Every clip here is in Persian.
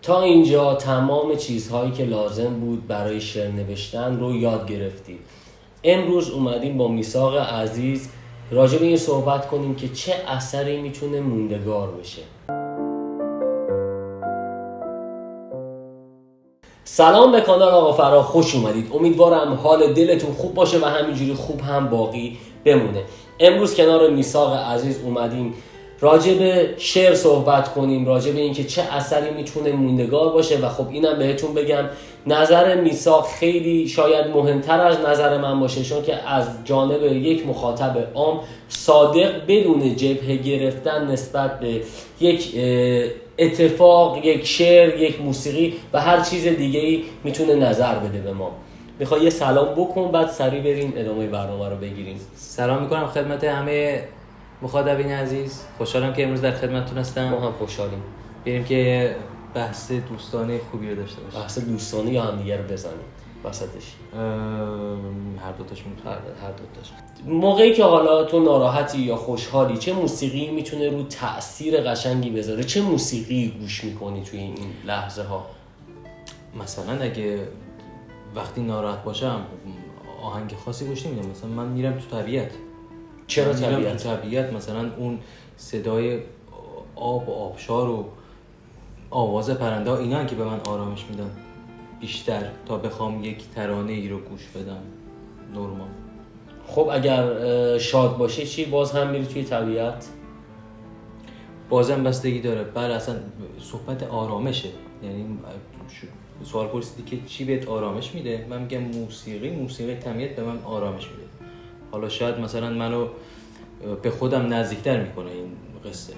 تا اینجا تمام چیزهایی که لازم بود برای شعر نوشتن رو یاد گرفتید. امروز اومدیم با میثاق عزیز راجع به این صحبت کنیم که چه اثری میتونه موندگار بشه. سلام به کانال آقا فرا، خوش اومدید. امیدوارم حال دلتون خوب باشه و همینجوری خوب هم باقی بمونه. امروز کنار میثاق عزیز اومدیم راجع به شعر صحبت کنیم، راجع به اینکه چه اثری میتونه موندگار باشه. و خب اینم بهتون بگم نظر میثاق خیلی شاید مهمتر از نظر من باشه، چون که از جانب یک مخاطب عام صادق بدون جبهه گرفتن نسبت به یک اتفاق، یک شعر، یک موسیقی و هر چیز دیگه‌ای میتونه نظر بده به ما. میخوای یه سلام بکن بعد سریع بریم ادامه برنامه رو بگیریم. سلام میکنم خدمت همه مخاطبین عزیز. خوشحالم که امروز در خدمتتون هستم. ما هم خوشحالیم. بریم که بحث دوستانه خوبی رو داشته باشیم. بحث دوستانه یا همدیگه رو بزنیم وسطش؟ هر دوتاش میتونه. هر دوتاش. موقعی که حالا تو ناراحتی یا خوشحالی، چه موسیقی میتونه رو تأثیر قشنگی بذاره؟ چه موسیقی گوش میکنی توی این لحظه ها؟ مثلا اگه وقتی ناراحت باشم آهنگ خاصی گوش نمیدم. مثلا من میرم تو طبیعت. چرا طبیعت؟ میرم تو طبیعت، مثلا اون صدای آب و آبشار و آواز پرنده ها اینا که به من آرامش میدن بیشتر تا بخوام یک ترانه ای رو گوش بدم نورمال. خب اگر شاد باشه چی؟ باز هم میری توی طبیعت؟ بازم بستگی داره. بله اصلا صحبت آرامشه. یعنی سوال پرسیدی که چی بهت آرامش میده، من میگم موسیقی طبیعت به من آرامش میده. حالا شاید مثلا منو به خودم نزدیکتر میکنه این قصه.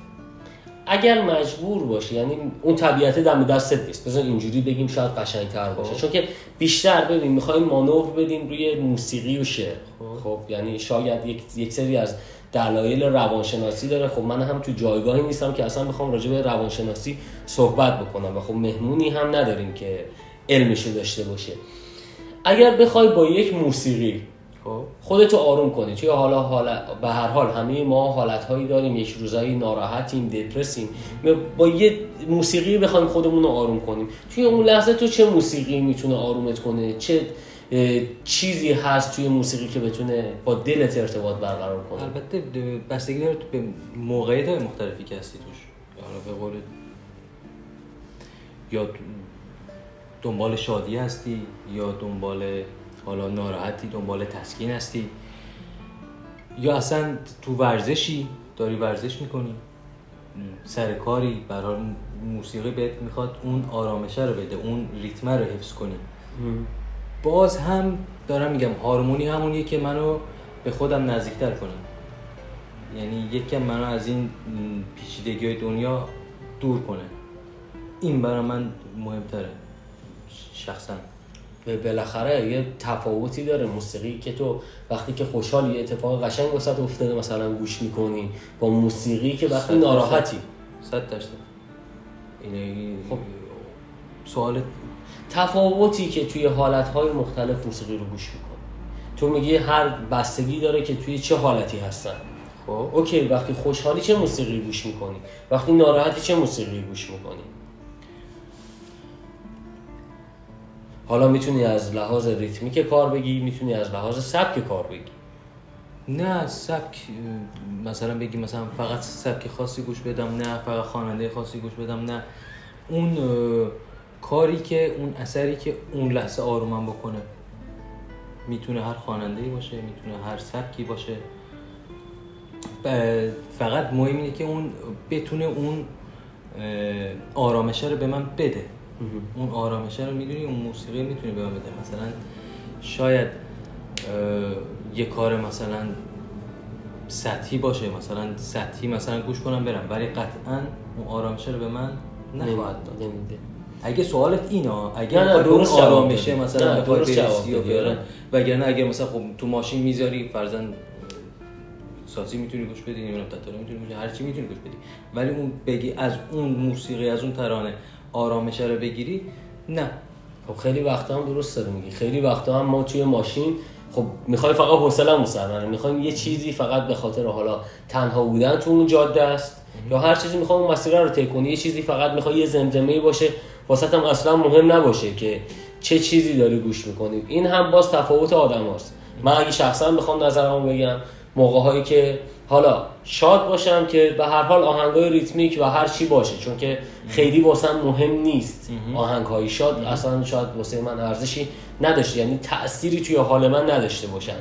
اگر مجبور باشی، یعنی اون طبیعت دم دستت نیست، بذار اینجوری بگیم شاید قشنگ‌تر باشه، چون که بیشتر ببین می‌خوایم مانور بدیم روی موسیقی و شعر. خب یعنی شاید یک سری از دلایل روانشناسی داره. خب من هم تو جایگاهی نیستم که اصلا بخوام راجع به روانشناسی صحبت بکنم و خب مهمونی هم نداریم که علمشو داشته باشه. اگر بخوای با یک موسیقی خودتو آروم کنی، توی به هر حال همه ما حالت‌هایی داریم، یک روزایی ناراحتیم، دپرسیم، با یه موسیقی بخوایم خودمون رو آروم کنیم، توی اون لحظه تو چه موسیقی میتونه آرومت کنه؟ چه چیزی هست توی موسیقی که بتونه با دلت ارتباط برقرار کنه؟ البته بستگی داره به موقعیت مختلفی که هستی توش. یعنی به قول یا دنبال شادی هستی یا دنبال حالا ناراحتی، دنبال تسکین هستی، یا اصلا تو ورزشی داری ورزش میکنی، سر کاری، برای موسیقی بهت میخواد اون آرامشه رو بده، اون ریتم رو حفظ کنی. باز هم دارم میگم هارمونی همونیه که منو به خودم نزدیکتر کنه، یعنی یکم منو از این پیچیدگی‌های دنیا دور کنه. این برای من مهمتره شخصا. بالاخره یه تفاوتی داره موسیقی که تو وقتی که خوشحالی، اتفاق قشنگ واسط افتاده مثلا گوش میکنی، با موسیقی که وقتی ناراحتی. 100%. اینه خب سوال تفاوتی که توی حالتهای مختلف موسیقی رو گوش میکنی. تو میگی هر بستگی داره که توی چه حالتی هستن. خب اوکی، وقتی خوشحالی چه موسیقی گوش میکنی؟ وقتی ناراحتی چه موسیقی گوش میکنی؟ حالا میتونی از لحاظ ریتمیک کار بگی، میتونی از لحاظ سبک کار بگی. نه سبک مثلا بگی مثلا فقط سبک خاصی گوش بدم، نه فقط خواننده خاصی گوش بدم، نه اون کاری که اون اثری که اون لحظه آرومم بکنه. میتونه هر خواننده‌ای باشه، میتونه هر سبکی باشه، فقط مهم اینه که اون بتونه اون آرامشه رو به من بده. اون آرامشه رو میدونی اون موسیقی میتونه به من بده. مثلا شاید یه کار مثلا سطحی باشه، مثلا گوش کنم برم، ولی قطعاً اون آرامشه رو به من نخواهد داد. اگه سوالت اینا، اگه اون آرامشه مثلا بخوای برسی و بیاره، وگرنه اگه مثلا خب تو ماشین میذاری فرضاً سازی میتونی گوش بدی، نمیدونم تتاری میتونی گوش بدی، هر چی میتونی گوش بدی، ولی اون بگی از اون موسیقی، از اون ترانه آرامشه رو بگیری، نه. خب خیلی وقتا هم درست داری میگی. خیلی وقتا هم ما توی ماشین خب میخوایم فقط حوصله‌مون سر نره، میخوایم یه چیزی فقط به خاطر حالا تنها بودن تو اون جاده است یا هر چیزی میخوام اون مسیر رو طی کنی، یه چیزی فقط میخوای یه زمزمه‌ای باشه واسط هم اصلا مهم نباشه که چه چیزی داری گوش میکنی. این هم باز تفاوت آدماست. من اگه شخصا بخوام نظرمو بگم، موقع‌هایی که حالا شاد باشم که به هر حال آهنگای ریتمیک و هر چی باشه، چون که خیلی واسم مهم نیست آهنگای شاد اصلا شاید واسه من ارزشی نداشته، یعنی تأثیری توی حال من نداشته باشن،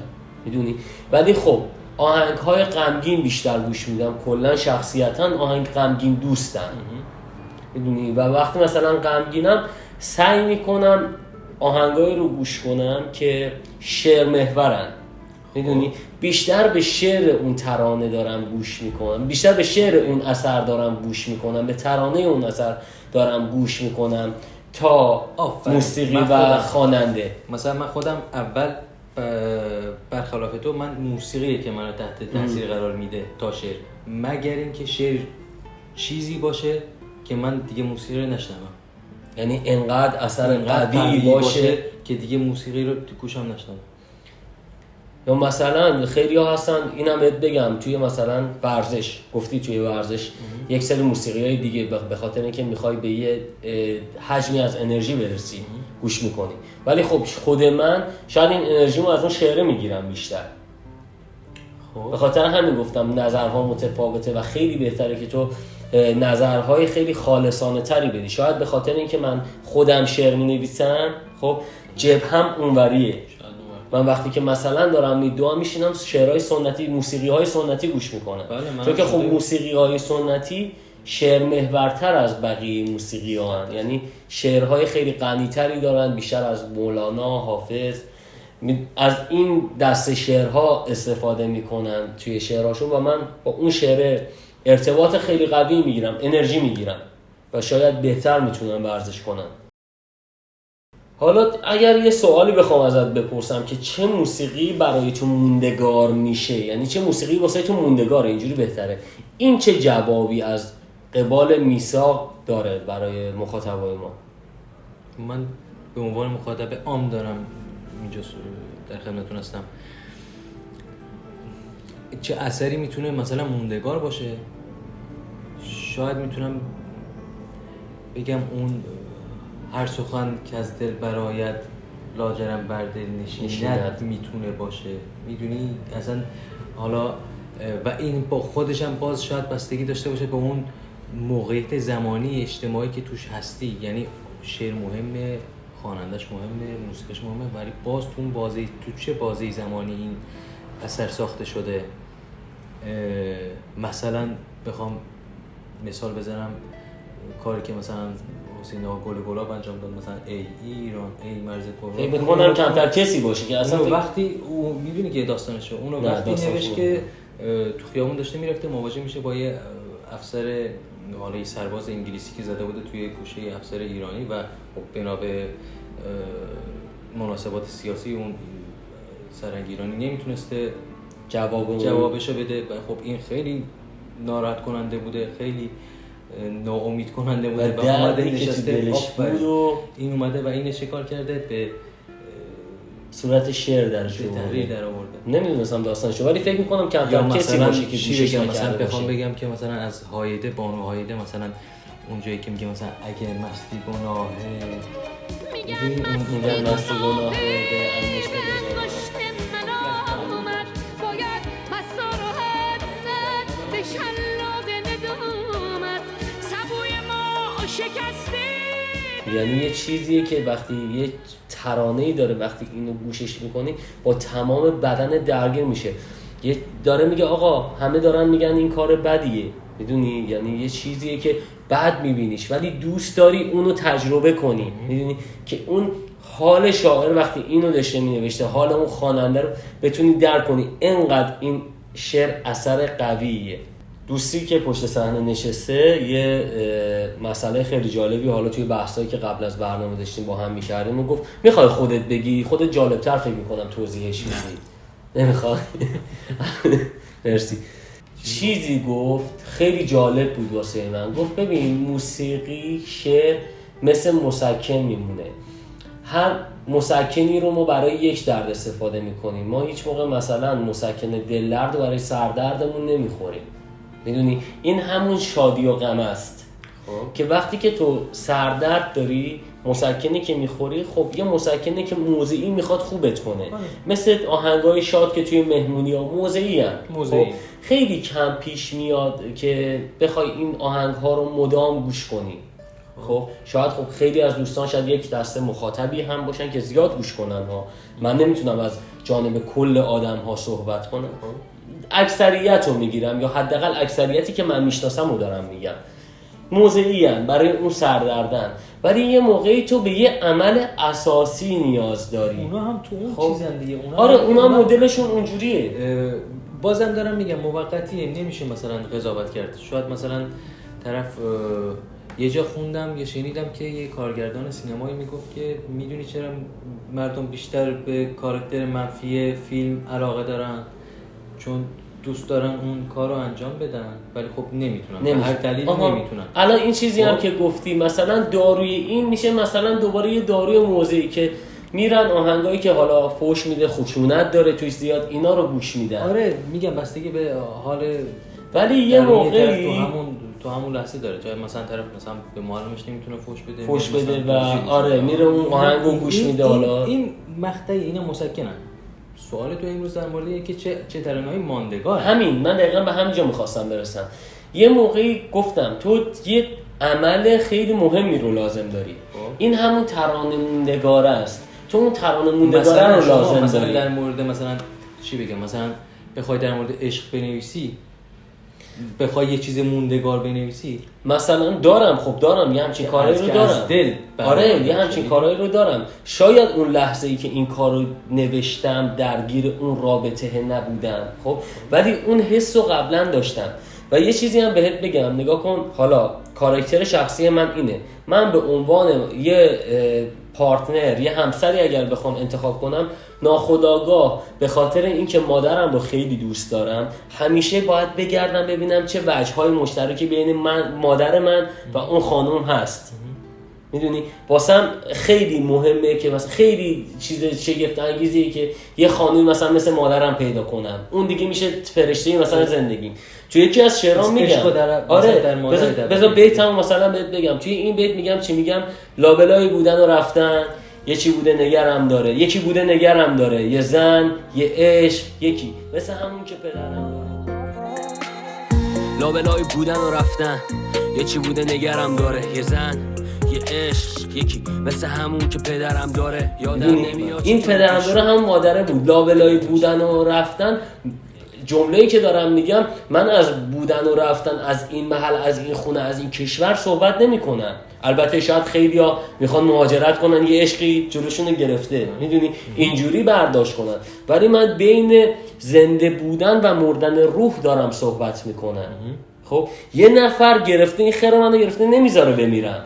میدونی. ولی خب آهنگ‌های غمگین بیشتر گوش میدم، کلا شخصیتاً آهنگ غمگین دوستم، میدونی. و وقتی مثلا غمگینم سعی میکنم آهنگایی رو گوش کنم که شعر محورن، میدونی. بیشتر به شعر اون ترانه دارم گوش میکنم، بیشتر به شعر اون اثر دارم گوش میکنم، به ترانه اون اثر دارم گوش میکنم تا موسیقی و خواننده. مثلا من خودم اول برخلاف تو، من موسیقیه که منو تحت تاثیر قرار میده تا شعر، مگر اینکه شعر چیزی باشه که من دیگه موسیقی رو نشنوم، یعنی انقدر اثر قوی باشه که دیگه موسیقی رو تو گوشم نشنوم. یا مثلا خیلی ها هستن، اینم بهت بگم، توی مثلا ورزش، گفتی توی ورزش یک سری موسیقی های دیگه به خاطر اینکه میخوای به یه حجمی از انرژی برسی گوش میکنی، ولی خب خود من شاید این انرژیمو از اون شعره میگیرم بیشتر. به خاطر همین گفتم نظرها متفاوته و خیلی بهتره که تو نظرهای خیلی خالصانه تری بدی. شاید به خاطر اینکه من خودم شعر مینویسم، خب جبهه‌م اونوریه. من وقتی که مثلا دارم میدوام میشینم شعرهای سنتی، موسیقی‌های سنتی گوش میکنم، چون که خب موسیقی‌های سنتی شعر محورتر از بقیه موسیقی‌ها هستند، یعنی شعرهای خیلی غنی‌تری دارن، بیشتر از مولانا، حافظ، از این دسته شعرها استفاده میکنن توی شعرهاشون و من با اون شعر ارتباط خیلی قوی میگیرم، انرژی میگیرم و شاید بهتر میتونم ورزش کنم. حالا اگر یه سوالی بخوام ازت بپرسم که چه موسیقی برای تو موندگار میشه، یعنی چه موسیقی واسه تو موندگاره، اینجوری بهتره، این چه جوابی از قبال میثاق داره برای مخاطبای ما؟ من به عنوان مخاطب عام دارم اینجا در خدمتتون هستم. چه اثری میتونه مثلا موندگار باشه؟ شاید میتونم بگم اون هر سخن که از دل برآید لاجرم بر دل نشیند میتونه باشه، میدونی اصلا. حالا و این با خودش هم باز شاید بستگی داشته باشه به اون موقعیت زمانی اجتماعی که توش هستی، یعنی شعر مهمه، خوانندش مهمه، موسیقیش مهمه، ولی باز تو چه بازه زمانی این اثر ساخته شده. مثلا بخوام مثال بزنم، کاری که مثلا حسین آقا گلاب انجام داد، مثلا ای ایران، ای مرز کهن، فکر می‌کنم کمتر کسی باشه که اصلا وقتی او میدونی که داستانشو، اونو وقتی نوشت که تو خیابون داشته میرفته مواجه میشه با یه افسر، حالا یه سرباز انگلیسی که زده بوده توی گوشه افسر ایرانی و بنا به مناسبات سیاسی اون سرهنگ ایرانی نمیتونسته جوابشو بده. خب این خیلی ناراحت کننده بوده، خیلی ناامید کننده بوده و اومده نشسته این اومده و این شکار کرده به صورت شعر درش تحریر در آورده. نمیدونستم داستانشو، ولی فکر میکنم کمتر کسی باشه که گوشش نکرده مثلا باشه. بخوام بگم که مثلا از هایده، بانو هایده، مثلا اونجایی که میگه مثلا اگه مستی گناهه، میگن مستی گناهه به انگشت بزنه یعنی یه چیزیه که وقتی یه ترانه‌ای داره، وقتی اینو گوشش میکنی با تمام بدن درگیر میشه. یه داره میگه آقا همه دارن میگن این کار بدیه، میدونی، یعنی یه چیزیه که بد میبینیش ولی دوست داری اونو تجربه کنی، میدونی که اون حال شاعر وقتی اینو داشته مینوشته، حال اون خواننده رو بتونی درک کنی. اینقدر این شعر اثر قویه. دوستی که پشت صحنه نشسته یه مسئله خیلی جالبی حالا توی بحثایی که قبل از برنامه داشتیم با هم می‌کردیم و گفت میخوای خودت بگی؟ خودت جالب‌تر فکر می‌کنم توضیحش بدی. نمیخوای؟ مرسی. چیزی گفت خیلی جالب بود واسه من. گفت ببین موسیقی، شعر مثل مسکن میمونه. هر مسکنی رو ما برای یک درد استفاده می‌کنیم. ما هیچ موقع مثلا مسکن دل درد برای سردردمون نمی‌خوریم. میدونی این همون شادی و غم است. که وقتی که تو سردرد داری مسکنی که میخوری، خب یه مسکنی که موضعی میخواد خوبت کنه، مثل آهنگای شاد که توی مهمونی ها موضعی هم خب خیلی کم پیش میاد که بخوای این آهنگ ها رو مدام گوش کنی. خب شاید خب خیلی از دوستان شاید یک دسته مخاطبی هم باشن که زیاد گوش کنن ها، من نمیتونم از جانب کل آدم ها صحبت کنم، اکثریت رو میگیرم یا حداقل اکثریتی که من میشناسم رو دارم میگم، موضعی هم برای اون سردردن، ولی یه موقعی تو به یه عمل اساسی نیاز داری. اونا هم تو اون خب چیزن دیگه، آره اونا مدلشون اونجوریه. بازم دارم میگم موقتیه، نمیشه مثلا قضاوت کرد. شاید مثلا طرف یه جا خوندم یا شنیدم که یه کارگردان سینمایی میگفت که میدونی چرا مردم بیشتر به کاراکتر منفی فیلم علاقه دارن؟ چون دوست دارن اون کار رو انجام بدن ولی خب نمیتونن، به هر دلیلی نمیتونن. الان این چیزی هم که گفتی مثلا داروی این میشه مثلا دوباره یه داروی موضعی که میرن آهنگایی که حالا فوش میده، خشونت داره توش زیاد، اینا رو گوش میدن. آره میگم بستگی به حال، ولی یه موقعی تو همون لحظه داره جای مثلا طرف مثلا به معلمش نمیتونه فوش بده و آره میره اون آهنگو گوش میده. حالا این مقطعی اینا مسکنن. سوال تو امروز در مورد اینه که چه ترانه‌ای ماندگار. همین من دقیقاً به همینجا می‌خواستم برسم. یه موقعی گفتم تو یه عمل خیلی مهمی رو لازم داری. این همون ترانه موندگار است. تو اون ترانه موندگار رو لازم داری. مثلا در مورد مثلا چی بگم، مثلا بخوای در مورد عشق بنویسی، بخوای یه چیز موندگار بنویسی، مثلا دارم یه همچین کارایی رو دارم. آره یه همچین کارایی رو دارم. شاید اون لحظه ای که این کارو نوشتم درگیر اون رابطه نبودم، خب ولی اون حسو قبلا داشتم. و یه چیزی هم بهت بگم، نگاه کن، حالا کاراکتر شخصی من اینه، من به عنوان یه پارتنر، یه همسری اگر بخوام انتخاب کنم، ناخودآگاه به خاطر اینکه مادرم رو خیلی دوست دارم همیشه باید بگردم ببینم چه وجه‌های مشترکی بین مادر من و اون خانم هست. میدونی واسم خیلی مهمه که مثلا خیلی چیز شگفت انگیزیه که یه خانومی مثلا مثل مادرم پیدا کنم، اون دیگه میشه فرشته مثلا زندگی. توی یکی از شعرام میگم، آره بذار بیتمو مثلا بهت بگم، توی این بیت میگم چی میگم، لابلای بودن و رفتن، یکی بوده نگرم داره، یکی بوده نگرم داره، یه زن، یه عشق، یکی مثل همون که پدرم داره. لابلای بودن و رفتن، یکی بوده نگرم داره، یه زن، یه عشق، یکی مثل همون که پدرم داره. یادم نمیاد این پدرم داره همون مادره بود. لابلای بودن و رفتن، جمله‌ای که دارم میگم، من از بودن و رفتن از این محل، از این خونه، از این کشور صحبت نمی‌کنم. البته شاید خیلیا میخوان مهاجرت کنن، یه عشقی جلوشون گرفته، میدونی اینجوری برداشت کنن، ولی من بین زنده بودن و مردن روح دارم صحبت میکنم. خب یه نفر گرفته این خیر منو گرفته نمیذاره بمیرم،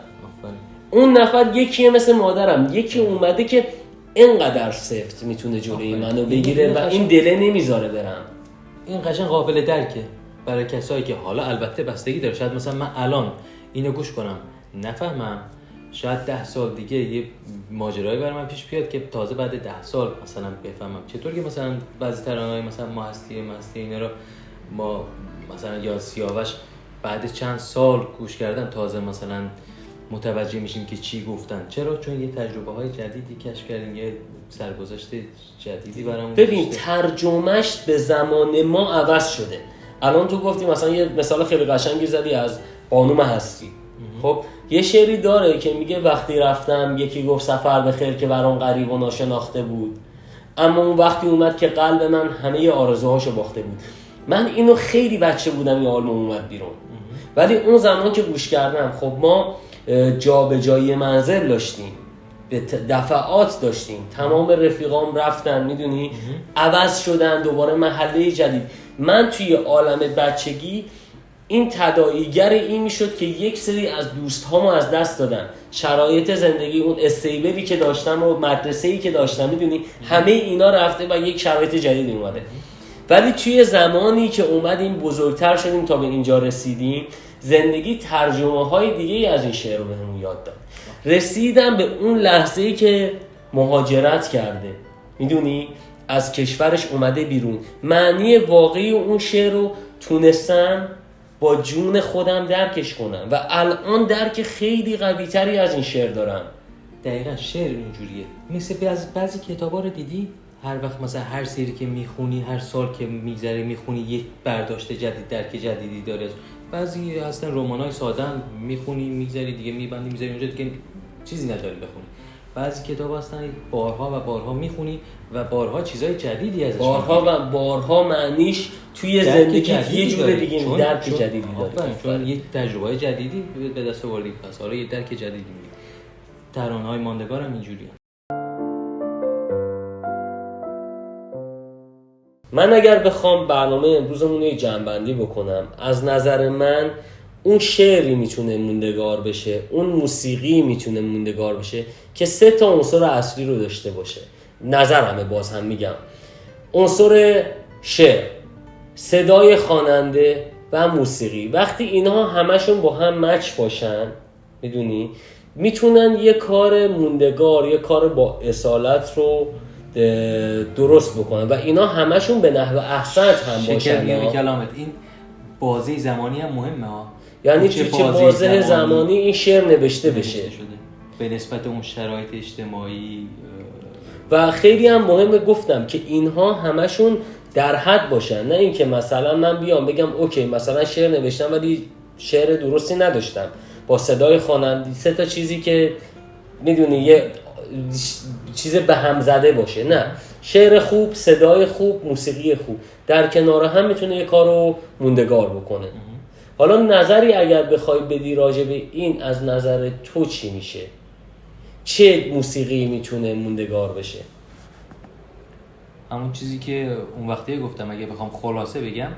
اون نفر یکیه مثل مادرم، یکی اومده که اینقدر سفت میتونه جلوی منو بگیره و این دله نمیذاره برم. این قشنگ قابل درکه برای کسایی که حالا البته بستگی داره، شاید مثلا من الان اینو گوش کنم نفهمم، شاید 10 سال دیگه یه ماجرایی برای من پیش بیاد که تازه بعد 10 سال مثلا بفهمم. چطور که مثلا بعضی ترانه‌های مثلا ما هستی اینا رو ما مثلا یا سیاوش بعد چند سال گوش کردن تازه مثلا متوجه میشیم که چی گفتن. چرا؟ چون یه تجربه‌های جدیدی کشف کردیم، یه سرگذشت جدیدی برامون. ببین ترجمهش به زمان ما عوض شده. الان تو گفتی مثلا یه مثال خیلی قشنگی زدی از بانو هستی. خب یه شعری داره که میگه وقتی رفتم یکی گفت سفر بخیر که برام غریب و ناشناخته بود، اما اون وقتی اومد که قلب من همه آرزوهاشو باخته بود. من اینو خیلی بچه بودم این آلبوم اومد بیرون، ولی اون زمان که گوش کردم، خب ما جابجایی منزل داشتیم، به دفعات داشتیم، تمام رفیقام رفتن، میدونی عوض شدن، دوباره محله جدید. من توی عالم بچگی این تداعیگر این میشد که یک سری از دوستامو از دست دادم، شرایط زندگی، اون استیبلی که داشتم و مدرسه‌ای که داشتم، میدونی همه اینا رفته و یک شرایط جدید اومده. ولی توی زمانی که اومدیم بزرگتر شدیم تا به اینجا رسیدیم، زندگی ترجمه‌های دیگه‌ای از این شعر رو بهمون یاد داد. رسیدم به اون لحظه‌ای که مهاجرت کرده، میدونی از کشورش اومده بیرون، معنی واقعی اون شعر رو تونستم کنم، با جون خودم درکش کنم و الان درک خیلی قوی تری از این شعر دارم. دقیقاً شعر اینجوریه. مثل بعضی کتابا رو دیدی هر وقت مثلا هر سری که میخونی، هر سال که میگذره میخونی یک برداشت جدید، درک جدیدی داره. بعضی اصلا رمانای ساده هم میخونی میگذری دیگه میبندی میذاری اونجا دیگه چیزی نداری بخونی. بعضی کتاب هستن بارها و بارها میخونی و بارها چیزای جدیدی ازش بارها معنیش توی زندگیت یه جور دیگه درک جدیدی داره. چون یک تجربه جدیدی به دست آوردی، پس حالا یه درک جدیدی میگی. ترانه‌های ماندگار هم اینجوریه. من اگر بخوام برنامه امروزمون رو جمع‌بندی بکنم، از نظر من اون شعری میتونه موندگار بشه، اون موسیقی میتونه موندگار بشه که 3 تا عنصر اصلی رو داشته باشه. نظرمه، باز هم میگم. عنصر شعر، صدای خواننده و موسیقی. وقتی اینها همشون با هم مچ باشن، میدونی، میتونن یه کار موندگار، یه کار با اصالت رو درست بکنن و اینا همشون به نحو احسنت هم باشن. شکر میگم کلامت، این بازه زمانی هم مهمه ها. یعنی چه بازه زمانی این شعر نوشته بشه به نسبت اون شرایط اجتماعی. و خیلی هم مهمه گفتم که اینها همشون در حد باشن، نه اینکه مثلا من بیام بگم اوکی مثلا شعر نوشتم ولی شعر درستی نداشتم با صدای خواننده، 3 تا چیزی که میدونی یه چیز به هم زده باشه. نه، شعر خوب، صدای خوب، موسیقی خوب در کنار هم میتونه یه کارو موندگار بکنه. حالا نظری اگر بخوای بدی راجع به این، از نظر تو چی میشه؟ چه موسیقی میتونه موندگار بشه؟ همون چیزی که اون وقتی گفتم، اگه بخوام خلاصه بگم،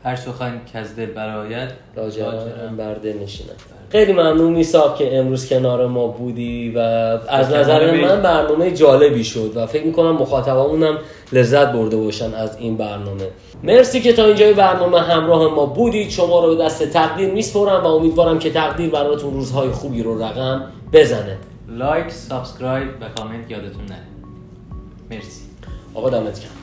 هر سخن که از دل برآید لاجرم بر دل نشیند. خیلی ممنون میثاق که امروز کنار ما بودی و از نظر من برنامه جالبی شد و فکر میکنم مخاطبامون هم لذت برده باشن از این برنامه. مرسی که تا اینجای برنامه همراه ما بودید. شما رو به دست تقدیر میسپرم و امیدوارم که تقدیر براتون روزهای خوبی رو رقم بزنه. لایک، سابسکرایب و کامنت یادتون نره. مرسی. آقا دمت گرم.